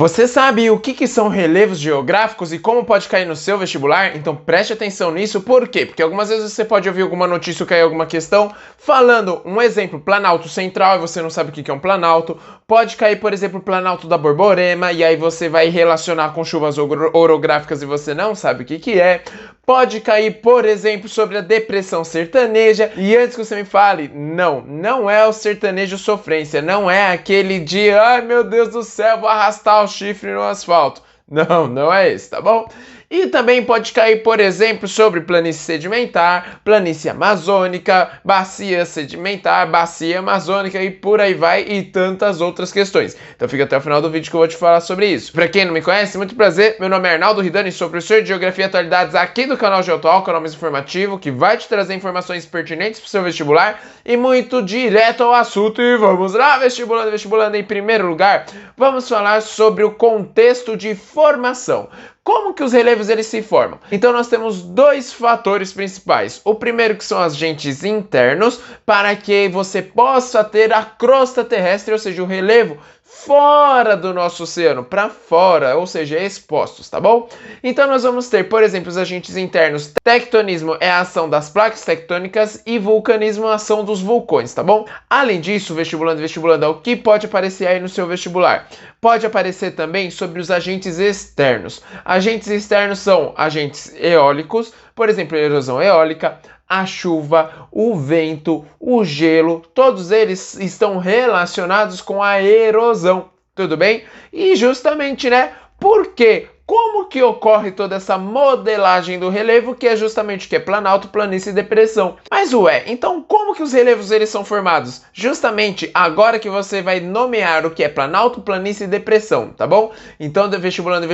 Você sabe o que são relevos geográficos e como pode cair no seu vestibular? Então preste atenção nisso, por quê? Porque algumas vezes você pode ouvir alguma notícia ou cair alguma questão falando, um exemplo, Planalto Central, e você não sabe o que é um planalto. Pode cair, por exemplo, Planalto da Borborema, e aí você vai relacionar com chuvas orográficas e você não sabe o que é. Pode cair, por exemplo, sobre a depressão sertaneja. E antes que você me fale, não é o sertanejo sofrência, não é aquele de, ai meu Deus do céu, vou arrastar o chifre no asfalto. Não é esse, tá bom? E também pode cair, por exemplo, sobre planície sedimentar, planície amazônica, bacia sedimentar, bacia amazônica e por aí vai, e tantas outras questões. Então fica até o final do vídeo que eu vou te falar sobre isso. Pra quem não me conhece, muito prazer, meu nome é Arnaldo Ridani, sou professor de Geografia e Atualidades aqui do canal GeoTalk, canal mais informativo, que vai te trazer informações pertinentes pro seu vestibular e muito direto ao assunto. E vamos lá, vestibulando, em primeiro lugar, vamos falar sobre o contexto de formação. Como que os relevos eles se formam? Então nós temos dois fatores principais. O primeiro que são agentes internos, para que você possa ter a crosta terrestre, ou seja, o relevo fora do nosso oceano, para fora, ou seja, expostos, tá bom? Então nós vamos ter, por exemplo, os agentes internos. Tectonismo é a ação das placas tectônicas e vulcanismo é a ação dos vulcões, tá bom? Além disso, vestibulando, o que pode aparecer aí no seu vestibular? Pode aparecer também sobre os agentes externos. Agentes externos são agentes eólicos, por exemplo, a erosão eólica, a chuva, o vento, o gelo, todos eles estão relacionados com a erosão, tudo bem? E justamente, né, por quê? Como que ocorre toda essa modelagem do relevo, que é justamente o que é planalto, planície e depressão? Mas então como que os relevos eles são formados? Justamente agora que você vai nomear o que é planalto, planície e depressão, tá bom? Então, vestibulando,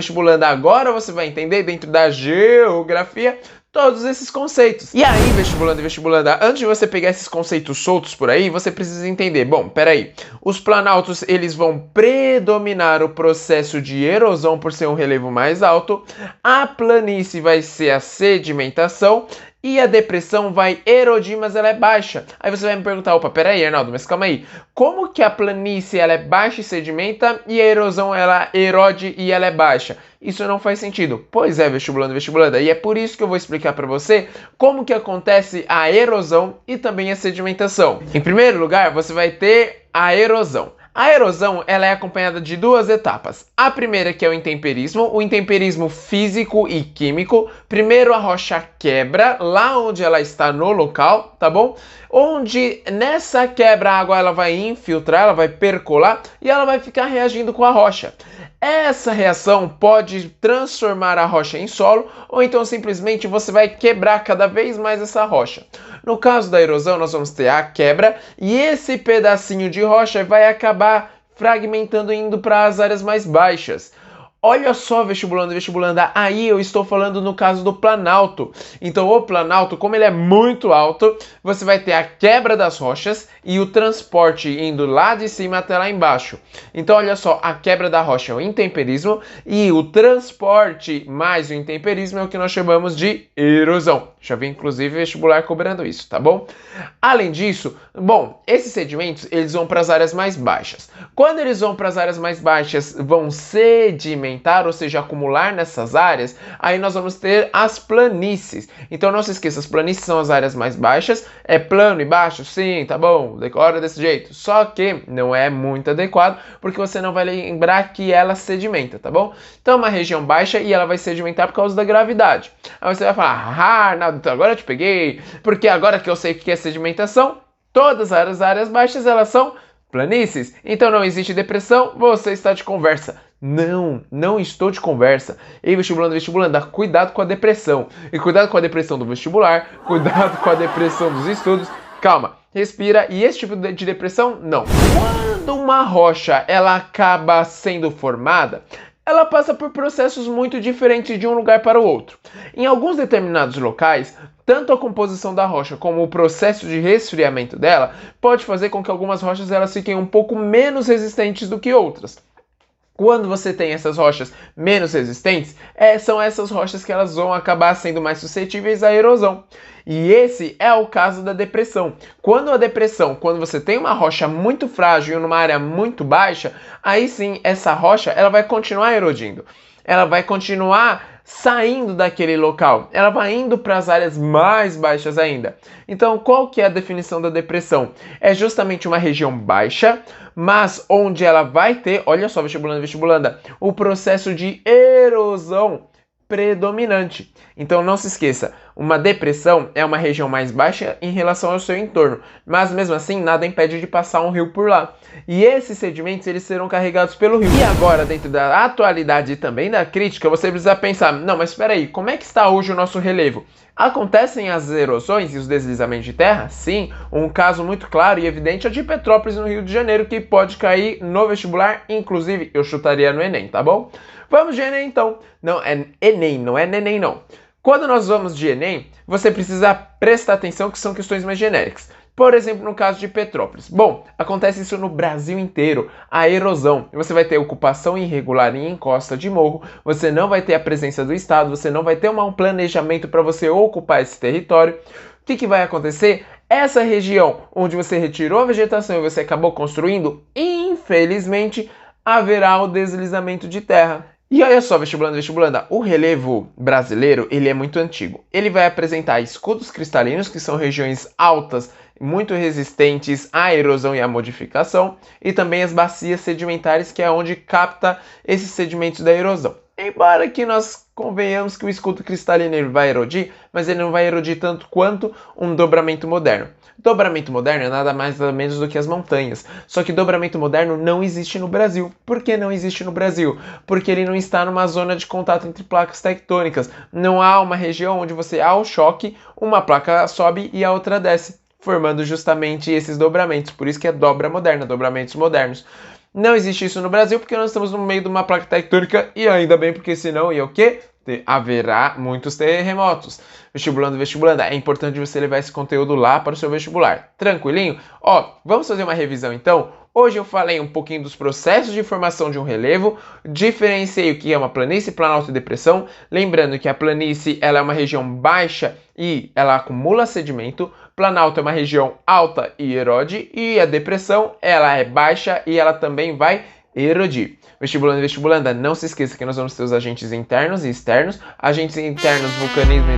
agora você vai entender dentro da geografia todos esses conceitos. E aí, vestibulando, antes de você pegar esses conceitos soltos por aí, você precisa entender, bom, peraí, os planaltos, eles vão predominar o processo de erosão por ser um relevo mais alto, a planície vai ser a sedimentação, e a depressão vai erodir, mas ela é baixa. Aí você vai me perguntar, opa, peraí, Arnaldo, mas calma aí. Como que a planície ela é baixa e sedimenta e a erosão ela erode e ela é baixa? Isso não faz sentido. Pois é, vestibulando. E é por isso que eu vou explicar para você como que acontece a erosão e também a sedimentação. Em primeiro lugar, você vai ter a erosão. A erosão ela é acompanhada de duas etapas. A primeira que é o intemperismo físico e químico. Primeiro a rocha quebra lá onde ela está no local, tá bom? Onde nessa quebra a água ela vai infiltrar, ela vai percolar e ela vai ficar reagindo com a rocha. Essa reação pode transformar a rocha em solo ou então simplesmente você vai quebrar cada vez mais essa rocha. No caso da erosão, nós vamos ter a quebra e esse pedacinho de rocha vai acabar fragmentando e indo para as áreas mais baixas. Olha só, vestibulando, aí eu estou falando no caso do planalto. Então o planalto, como ele é muito alto, você vai ter a quebra das rochas e o transporte indo lá de cima até lá embaixo. Então olha só, a quebra da rocha é o intemperismo e o transporte mais o intemperismo é o que nós chamamos de erosão. Já vi inclusive vestibular cobrando isso, tá bom? Além disso, bom, esses sedimentos eles vão para as áreas mais baixas. Quando eles vão para as áreas mais baixas, vão sedimentar, ou seja, acumular nessas áreas, aí nós vamos ter as planícies. Então não se esqueça, as planícies são as áreas mais baixas, é plano e baixo? Sim, tá bom, decora desse jeito. Só que não é muito adequado, porque você não vai lembrar que ela sedimenta, tá bom? Então é uma região baixa e ela vai sedimentar por causa da gravidade. Aí você vai falar, Arnaldo, então agora eu te peguei, porque agora que eu sei o que é sedimentação, todas as áreas baixas elas são planícies. Então não existe depressão, você está de conversa. Não estou de conversa. Ei, vestibulando, cuidado com a depressão. E cuidado com a depressão do vestibular, cuidado com a depressão dos estudos. Calma, respira. E esse tipo de depressão, não. Quando uma rocha ela acaba sendo formada, ela passa por processos muito diferentes de um lugar para o outro. Em alguns determinados locais, tanto a composição da rocha como o processo de resfriamento dela pode fazer com que algumas rochas elas fiquem um pouco menos resistentes do que outras. Quando você tem essas rochas menos resistentes, são essas rochas que elas vão acabar sendo mais suscetíveis à erosão. E esse é o caso da depressão. Quando você tem uma rocha muito frágil numa área muito baixa, aí sim essa rocha ela vai continuar erodindo. Ela vai continuar saindo daquele local, ela vai indo para as áreas mais baixas ainda. Então, qual que é a definição da depressão? É justamente uma região baixa, mas onde ela vai ter, olha só, vestibulanda, o processo de erosão predominante. Então não se esqueça, uma depressão é uma região mais baixa em relação ao seu entorno, mas mesmo assim nada impede de passar um rio por lá. E esses sedimentos eles serão carregados pelo rio. E agora, dentro da atualidade e também da crítica, você precisa pensar, não, mas espera aí, como é que está hoje o nosso relevo? Acontecem as erosões e os deslizamentos de terra? Sim, um caso muito claro e evidente é de Petrópolis, no Rio de Janeiro, que pode cair no vestibular, inclusive eu chutaria no Enem, tá bom? Vamos de Enem então. Não, é Enem, não é Neném não. Quando nós vamos de Enem, você precisa prestar atenção que são questões mais genéricas. Por exemplo, no caso de Petrópolis. Bom, acontece isso no Brasil inteiro, a erosão. Você vai ter ocupação irregular em encosta de morro, você não vai ter a presença do Estado, você não vai ter um planejamento para você ocupar esse território. O que vai acontecer? Essa região onde você retirou a vegetação e você acabou construindo, infelizmente, haverá o deslizamento de terra. E olha só, vestibulanda, o relevo brasileiro, ele é muito antigo. Ele vai apresentar escudos cristalinos, que são regiões altas, muito resistentes à erosão e à modificação, e também as bacias sedimentares, que é onde capta esses sedimentos da erosão. Embora que nós convenhamos que o escudo cristalino ele vai erodir, mas ele não vai erodir tanto quanto um dobramento moderno. Dobramento moderno é nada mais nada menos do que as montanhas. Só que dobramento moderno não existe no Brasil. Por que não existe no Brasil? Porque ele não está numa zona de contato entre placas tectônicas. Não há uma região onde você, ao choque, uma placa sobe e a outra desce, formando justamente esses dobramentos. Por isso que é dobra moderna, dobramentos modernos. Não existe isso no Brasil porque nós estamos no meio de uma placa tectônica e ainda bem porque senão ia o quê? Haverá muitos terremotos. Vestibulanda, é importante você levar esse conteúdo lá para o seu vestibular. Tranquilinho? Ó, vamos fazer uma revisão então? Hoje eu falei um pouquinho dos processos de formação de um relevo, diferenciei o que é uma planície, planalto e depressão, lembrando que a planície ela é uma região baixa e ela acumula sedimento, planalto é uma região alta e erode, e a depressão ela é baixa e ela também vai erodir. Vestibulanda, não se esqueça que nós vamos ter os agentes internos e externos, agentes internos, vulcanismo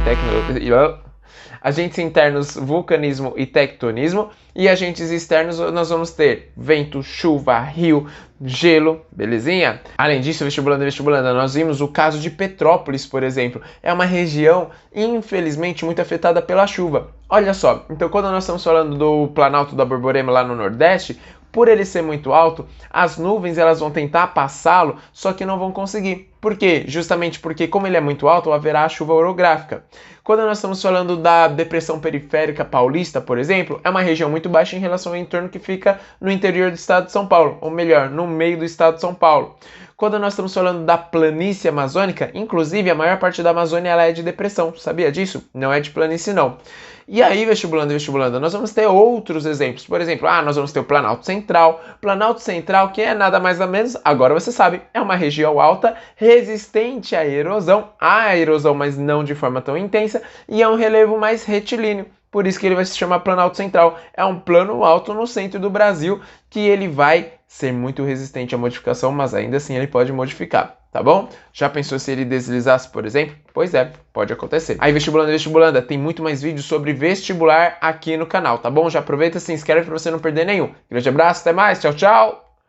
e tectonismo, e agentes externos nós vamos ter vento, chuva, rio, gelo, belezinha? Além disso, vestibulanda, nós vimos o caso de Petrópolis, por exemplo. É uma região, infelizmente, muito afetada pela chuva. Olha só, então quando nós estamos falando do Planalto da Borborema lá no Nordeste, por ele ser muito alto, as nuvens elas vão tentar passá-lo, só que não vão conseguir. Por quê? Justamente porque, como ele é muito alto, haverá chuva orográfica. Quando nós estamos falando da depressão periférica paulista, por exemplo, é uma região muito baixa em relação ao entorno que fica no interior do estado de São Paulo, ou melhor, no meio do estado de São Paulo. Quando nós estamos falando da planície amazônica, inclusive a maior parte da Amazônia ela é de depressão, sabia disso? Não é de planície não. E aí, vestibulanda, nós vamos ter outros exemplos. Por exemplo, nós vamos ter o Planalto Central. Planalto Central, que é nada mais ou menos, agora você sabe, é uma região alta, resistente à erosão, mas não de forma tão intensa, e é um relevo mais retilíneo. Por isso que ele vai se chamar Planalto Central. É um plano alto no centro do Brasil que ele vai ser muito resistente à modificação, mas ainda assim ele pode modificar, tá bom? Já pensou se ele deslizasse, por exemplo? Pois é, pode acontecer. Aí, vestibulanda, tem muito mais vídeos sobre vestibular aqui no canal, tá bom? Já aproveita e se inscreve para você não perder nenhum. Grande abraço, até mais, tchau, tchau!